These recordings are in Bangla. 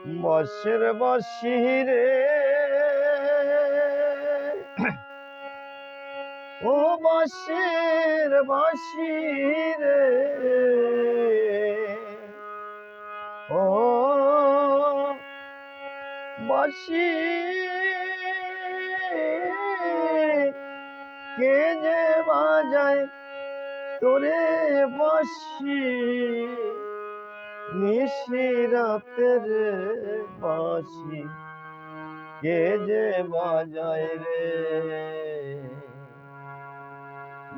বর্ষের বাঁশি রে, ও বর্ষের বাঁশি রে, ও বাঁশি কে যে বাজায় তোরে বাঁশি, নিশি রাতের বাঁশি কে যে বাজায় রে,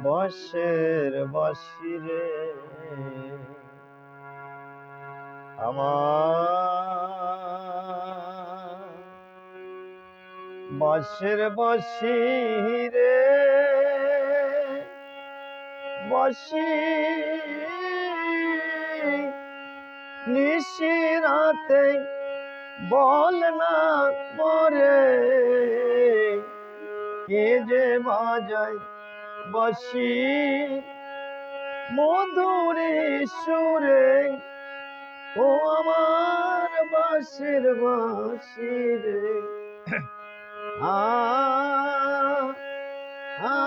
বাঁশের বাঁশি রে আমার, বাঁশের বাঁশি রে, বাঁশি নিশি রাতে বল না মরে, কে যে বাজায় বাঁশি মধুর সুরে, ও আমার বাঁশের বাঁশি রে, আ আ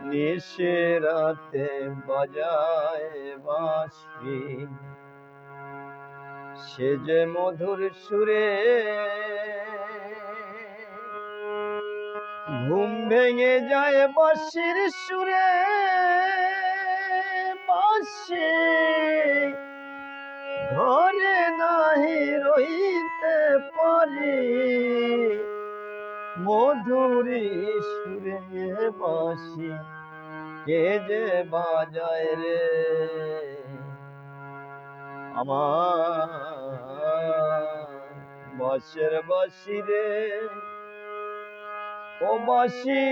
নিশি রাতে বাজায় বাঁশি, সে যে মধুর সুরে, ঘুম ভেঙে যায় বাঁশির সুরে, বাঁশি ঘরে নাহি রইতে পারি, মধুরী সুরে বাঁশি কে যে বাজায় রে, আমার বাঁশের বাঁশি রে, ও বাঁশি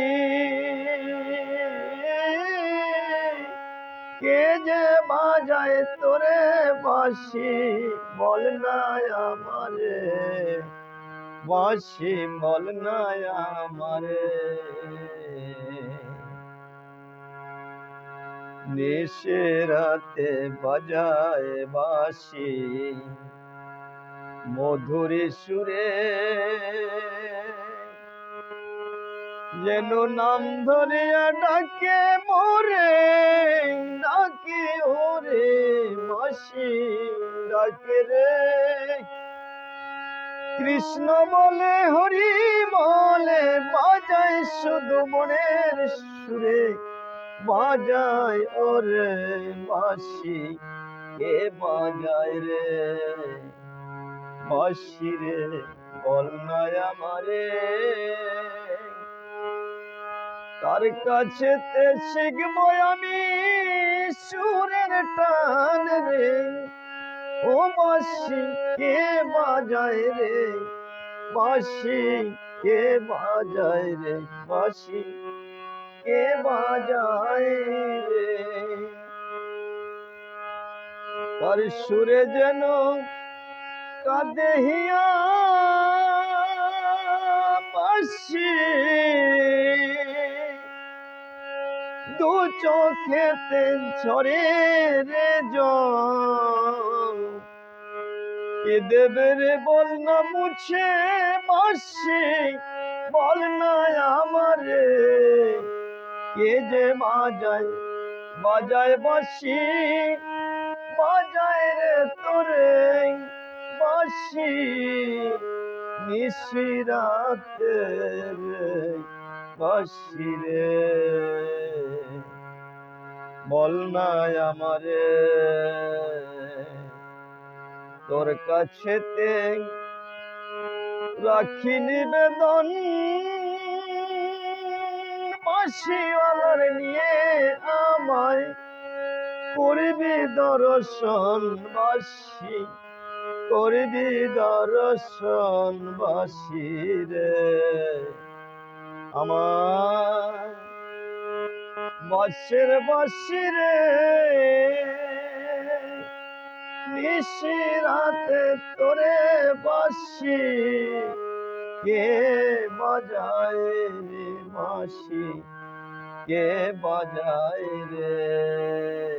কে যে বাজায় তোরে বাঁশি, বল না আমারে বাঁশি, বল না আমারে, নিশি রাতে বাজায় বাঁশি মধুরী সুরে, যেন নাম ধরিয়া ডাকে মোরে, ডাকে ওরে বাঁশি ডাকে রে, কৃষ্ণ বলে হরি বলে, বাজায় শুধু মনের সুরে, বাজায় ওরে বাঁশি কে বাজায় রে, বাঁশি রে বল না আমারে, তার কাছেতে শিখবো আমি সুরের টান রে, ও বাঁশি কে বাজায় রে, বাঁশি কে বাজায় রে, বাঁশি কে বাজায় রে, তার সুরে যেন কাঁদে হিয়া বাঁশি, দু চোখেতে ঝরে রে জল, কে দেবে রে বল না মুছে বাঁশি, বল না আমারে কে যে বাজায় বাজায় বাঁশি, বাজায় রে তোরে বাঁশি নিশি রাতে রে, বাঁশি রে বল না আমারে, তোর কাছেতে রাখি নিবেদন, বাঁশিওয়ালার নিয়ে আমায় করবি দর্শন, বাঁশি করবি দর্শন, বাঁশি রে আমার বাঁশের বাঁশি রে, নিশি রাতে তোরে বাসি কে বাজায় রে বাঁশি কে বাজায় রে